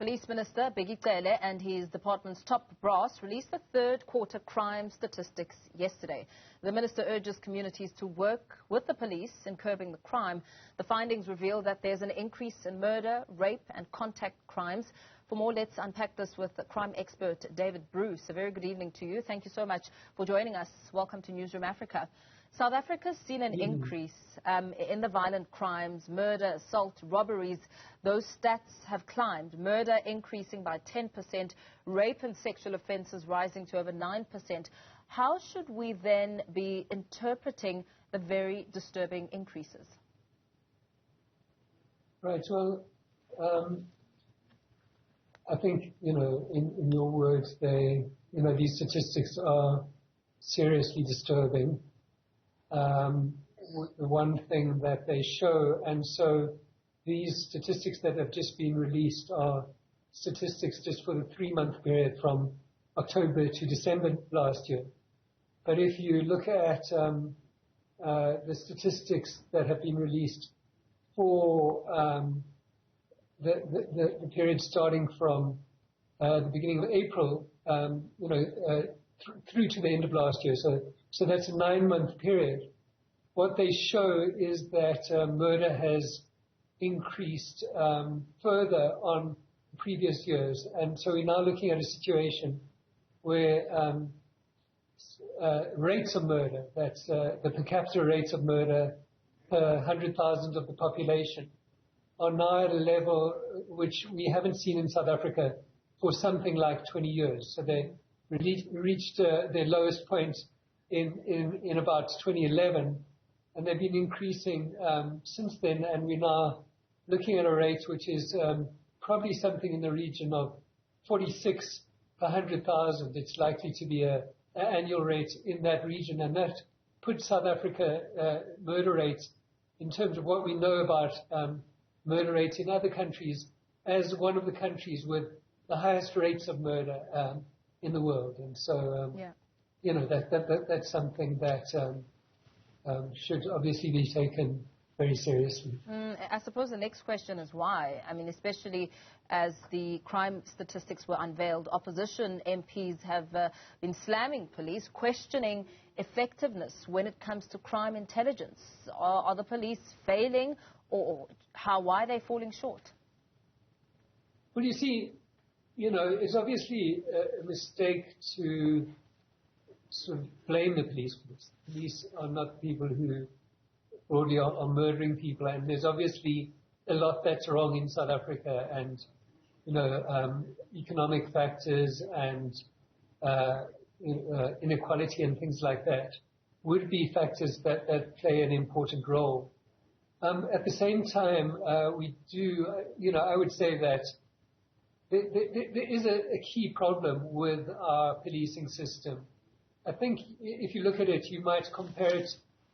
Police Minister Bheki Cele and his department's top brass released the third quarter crime statistics yesterday. The minister urges communities to work with the police in curbing the crime. The findings reveal that there's an increase in murder, rape and contact crimes. For more, let's unpack this with crime expert David Bruce. A very good evening to you. Thank you so much for joining us. Welcome to Newzroom Afrika. South Africa's seen an increase in the violent crimes, murder, assault, robberies. Those stats have climbed. Murder increasing by 10%, rape and sexual offences rising to over 9%. How should we then be interpreting the very disturbing increases? Right. Well, I think, in your words, these statistics are seriously disturbing. The one thing that they show, and so these statistics that have just been released are statistics just for the 3-month period from October to December last year. But if you look at the statistics that have been released for the period starting from the beginning of April, through to the end of last year, so that's a 9-month period. What they show is that murder has increased further on previous years. And so we're now looking at a situation where rates of murder, that's the per capita rates of murder per 100,000 of the population, are now at a level which we haven't seen in South Africa for something like 20 years. So they reached their lowest point in about 2011, and they've been increasing since then, and we're now looking at a rate which is probably something in the region of 46 per 100,000. It's likely to be an annual rate in that region, and that puts South Africa murder rates, in terms of what we know about murder rates in other countries, as one of the countries with the highest rates of murder in the world. And so, that's something that should obviously be taken very seriously. I suppose the next question is why. I mean, especially as the crime statistics were unveiled, opposition MPs have been slamming police, questioning effectiveness when it comes to crime intelligence. Are the police failing, or why are they falling short? Well, you see, it's obviously a mistake to sort of blame the police for this. Police are not people who broadly are murdering people, and there's obviously a lot that's wrong in South Africa, and economic factors and inequality and things like that would be factors that play an important role. At the same time, we do, I would say that there is a key problem with our policing system. I think if you look at it, you might compare it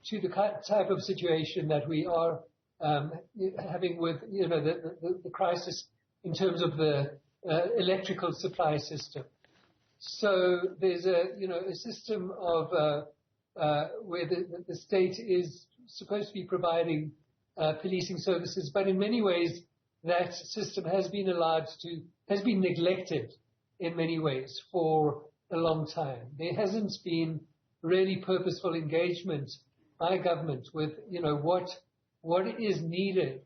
to the type of situation that we are having with, the crisis in terms of the electrical supply system. So there's a system of where the state is supposed to be providing policing services, but in many ways that system has been neglected in many ways for a long time. There hasn't been really purposeful engagement by government with, what is needed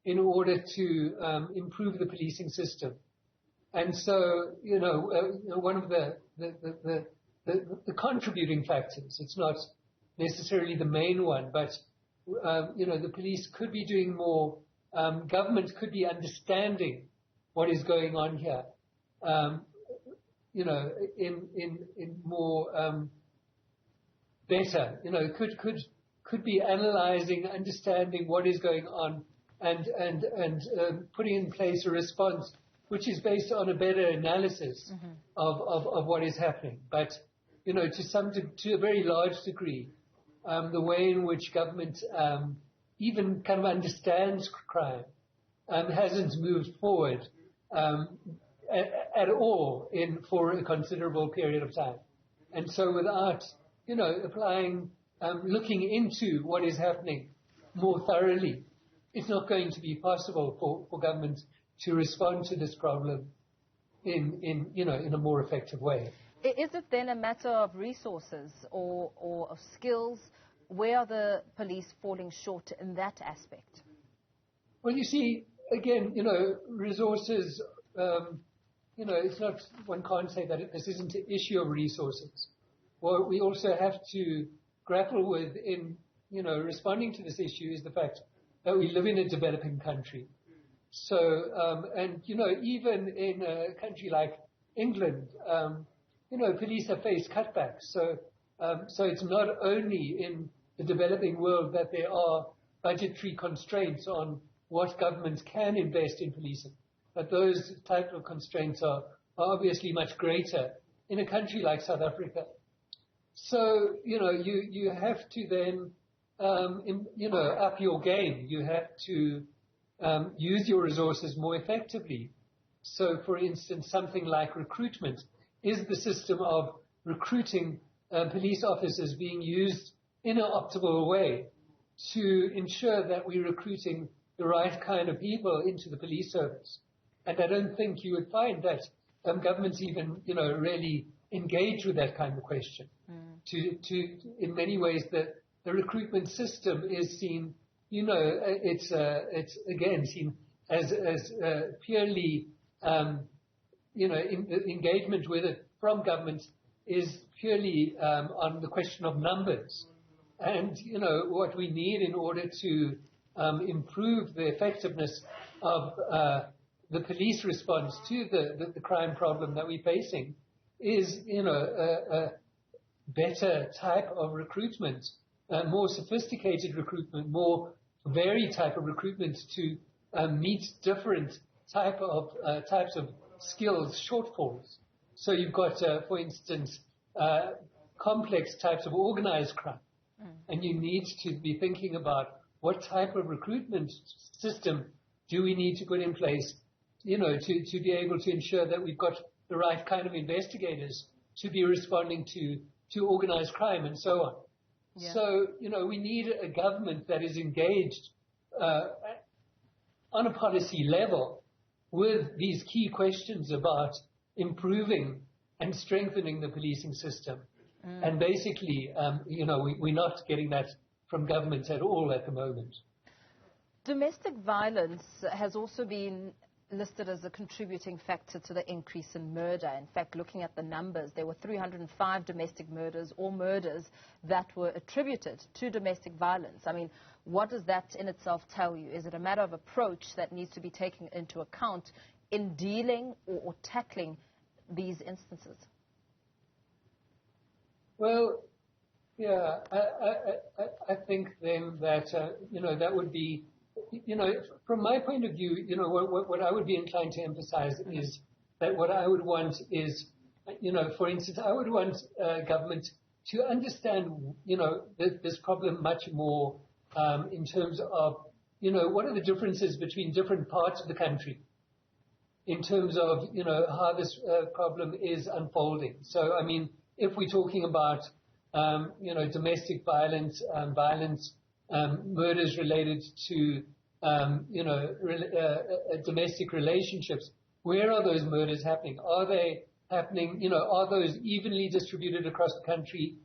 in order to improve the policing system. And so, one of the contributing factors, it's not necessarily the main one, but the police could be doing more. Government could be understanding what is going on here, in more better. Could be analyzing, understanding what is going on, and putting in place a response which is based on a better analysis of what is happening. But to a very large degree, the way in which government even kind of understands crime hasn't moved forward at all for a considerable period of time. And so without, applying, looking into what is happening more thoroughly, it's not going to be possible for government to respond to this problem in a more effective way. Is it then a matter of resources or of skills? Where are the police falling short in that aspect? Well, you see, again, resources, it's not, one can't say that this isn't an issue of resources. What we also have to grapple with in, responding to this issue is the fact that we live in a developing country. So, even in a country like England, police have faced cutbacks. So it's not only in the developing world that there are budgetary constraints on what governments can invest in policing, but those type of constraints are obviously much greater in a country like South Africa. So, you have to then, up your game. You have to use your resources more effectively. So, for instance, something like recruitment. Is the system of recruiting police officers being used in an optimal way to ensure that we're recruiting the right kind of people into the police service? And I don't think you would find that governments even, really engage with that kind of question. In many ways, the recruitment system is seen, it's again seen as purely, engagement with it from governments is purely on the question of numbers. And, what we need in order to improve the effectiveness of the police response to the crime problem that we're facing is, a better type of recruitment, more sophisticated recruitment, more varied type of recruitment to meet different types of skills shortfalls. So you've got, for instance, complex types of organized crime, and you need to be thinking about what type of recruitment system do we need to put in place, to be able to ensure that we've got the right kind of investigators to be responding to organized crime and so on. Yeah. So, we need a government that is engaged on a policy level with these key questions about improving and strengthening the policing system. And basically, we're not getting that from governments at all at the moment. Domestic violence has also been listed as a contributing factor to the increase in murder. In fact, looking at the numbers, there were 305 domestic murders or murders that were attributed to domestic violence. I mean, what does that in itself tell you? Is it a matter of approach that needs to be taken into account in dealing or tackling these instances? Well, yeah, I think then that, that would be, from my point of view, what I would be inclined to emphasize is that what I would want is, for instance, I would want government to understand, this problem much more in terms of, what are the differences between different parts of the country in terms of, how this problem is unfolding. So, I mean, if we're talking about, domestic violence, murders related to, domestic relationships, where are those murders happening? Are they happening, are those evenly distributed across the country?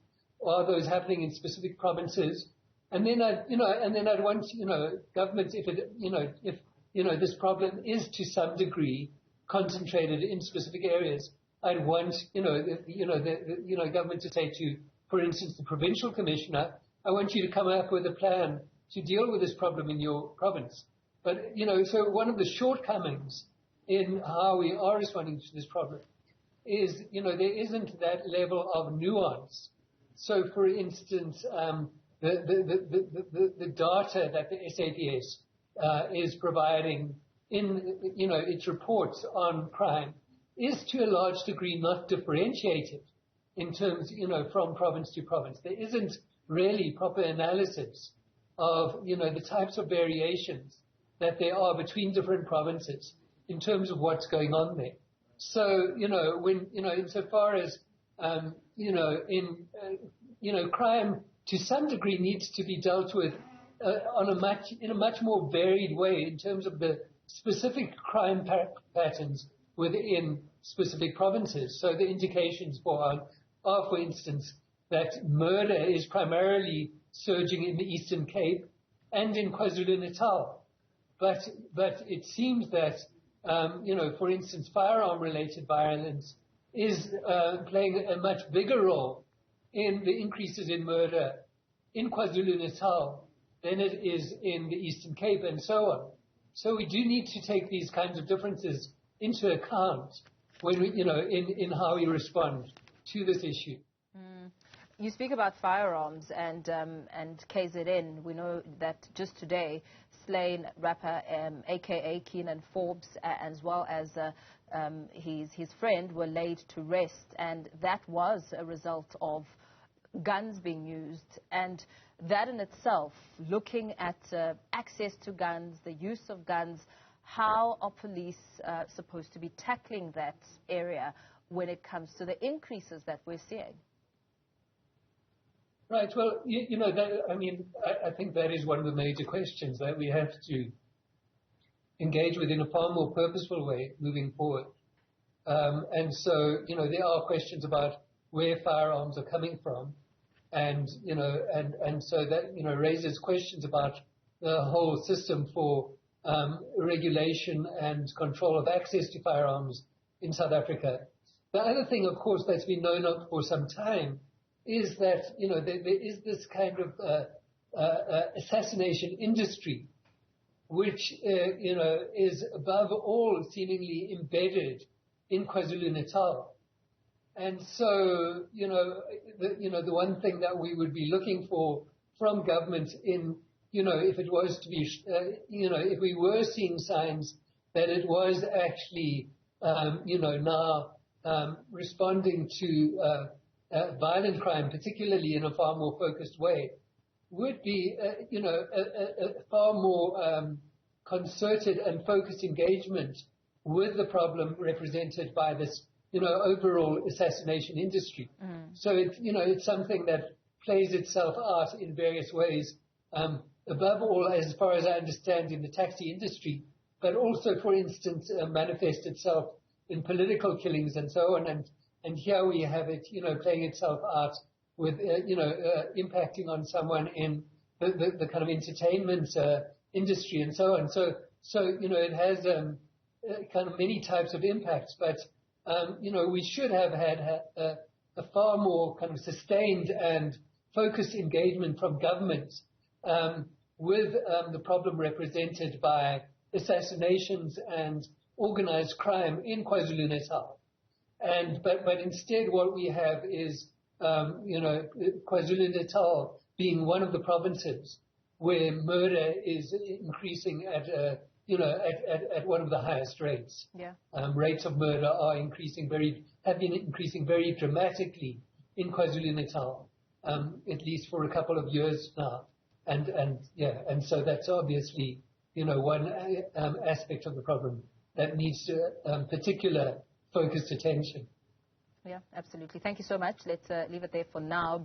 Are those happening in specific provinces? And then I'd want, governments, if this problem is to some degree concentrated in specific areas, I'd want, government to say to, for instance, the provincial commissioner, I want you to come up with a plan to deal with this problem in your province. But, so one of the shortcomings in how we are responding to this problem is, there isn't that level of nuance. So, for instance, the data that the SAPS is providing in, its reports on crime is to a large degree not differentiated in terms, from province to province. There isn't really proper analysis of, the types of variations that there are between different provinces in terms of what's going on there. So, when, insofar as, crime to some degree needs to be dealt with in a much more varied way in terms of the specific crime patterns within specific provinces. So the indications are, for instance, that murder is primarily surging in the Eastern Cape and in KwaZulu-Natal. But it seems that, for instance, firearm-related violence is playing a much bigger role in the increases in murder in KwaZulu-Natal than it is in the Eastern Cape and so on. So we do need to take these kinds of differences into account when we, in how we respond to this issue. You speak about firearms and KZN. We know that just today, slain rapper a.k.a. Keenan Forbes, as well as his friend, were laid to rest, and that was a result of guns being used. And that in itself, looking at access to guns, the use of guns, how are police supposed to be tackling that area when it comes to the increases that we're seeing? Right. Well, I think that is one of the major questions that we have to engage with in a far more purposeful way moving forward. And so, there are questions about where firearms are coming from, and so that raises questions about the whole system for regulation and control of access to firearms in South Africa. The other thing, of course, that's been known of for some time is that, there is this kind of assassination industry, which, is above all seemingly embedded in KwaZulu-Natal. And so, the one thing that we would be looking for from government in, if it was to be, if we were seeing signs that it was actually, now responding to violent crime, particularly in a far more focused way, would be, a far more concerted and focused engagement with the problem represented by this, overall assassination industry. So it's something that plays itself out in various ways, above all, as far as I understand, in the taxi industry, but also, for instance, manifests itself in political killings and so on. And here we have it, playing itself out with, impacting on someone in the kind of entertainment industry and so on. So it has kind of many types of impacts, but, we should have had a far more kind of sustained and focused engagement from governments with the problem represented by assassinations and organized crime in KwaZulu-Natal. But instead what we have is, KwaZulu-Natal being one of the provinces where murder is increasing at one of the highest rates. Yeah. Rates of murder are have been increasing very dramatically in KwaZulu-Natal, at least for a couple of years now. And so that's obviously, one aspect of the problem that needs particular focused attention. Yeah, absolutely. Thank you so much. Let's leave it there for now.